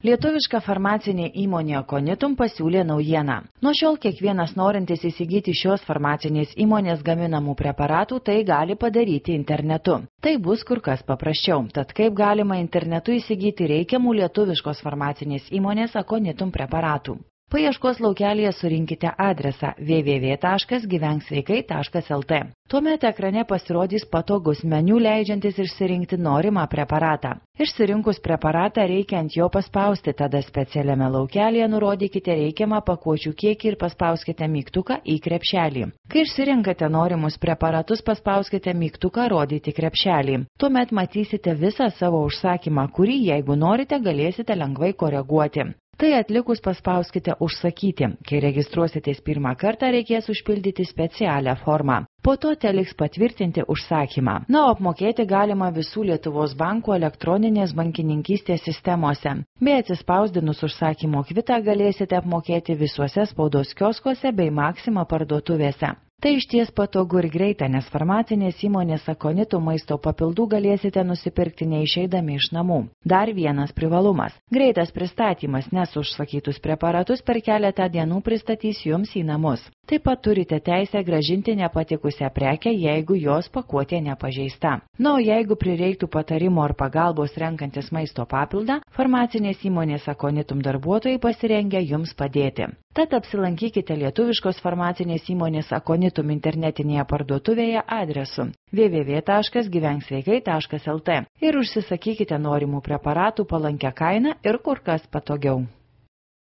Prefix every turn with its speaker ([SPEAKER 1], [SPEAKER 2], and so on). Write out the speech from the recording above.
[SPEAKER 1] Lietuviška farmacinė įmonė Aconitum pasiūlė naujieną. Nuo šiol kiekvienas norintis įsigyti šios farmacinės įmonės gaminamų preparatų tai gali padaryti internetu. Tai bus kur kas paprasčiau. Tad kaip galima internetu įsigyti reikiamų lietuviškos farmacinės įmonės Aconitum preparatų? Paieškos laukelėje surinkite adresą www.gyvenksveikai.lt. Tuomet ekrane pasirodys patogus meniu leidžiantis išsirinkti norimą preparatą. Išsirinkus preparatą reikia ant jo paspausti, tada specialiame laukelėje nurodykite reikiamą pakuočių kiekį ir paspauskite mygtuką į krepšelį. Kai išsirinkate norimus preparatus, paspauskite mygtuką rodyti krepšelį. Tuomet matysite visą savo užsakymą, kurį, jeigu norite, galėsite lengvai koreguoti. Tai atlikus paspauskite užsakyti. Kai registruositės pirmą kartą, reikės užpildyti specialią formą. Po to teliks patvirtinti užsakymą. Na, o apmokėti galima visų Lietuvos bankų elektroninės bankininkystės sistemose. Bei atsispausdinus užsakymo kvitą galėsite apmokėti visuose spaudos kioskuose bei Maxima parduotuvėse. Tai išties patogu ir greita, nes farmacinės įmonės Aconitum maisto papildų galėsite nusipirkti neišeidami iš namų. Dar vienas privalumas – greitas pristatymas, nes užsakytus preparatus per keletą dienų pristatys jums į namus. Taip pat turite teisę grąžinti nepatikusią prekę, jeigu jos pakuotė nepažeista. Na, o jeigu prireiktų patarimo ar pagalbos renkantis maisto papildą, farmacinės įmonės Aconitum darbuotojai pasirengę jums padėti. Tad apsilankykite lietuviškos farmacinės įmonės Aconitum internetinėje parduotuvėje adresu www.gyvenksveikai.lt ir užsisakykite norimų preparatų palankia kaina ir kur kas patogiau.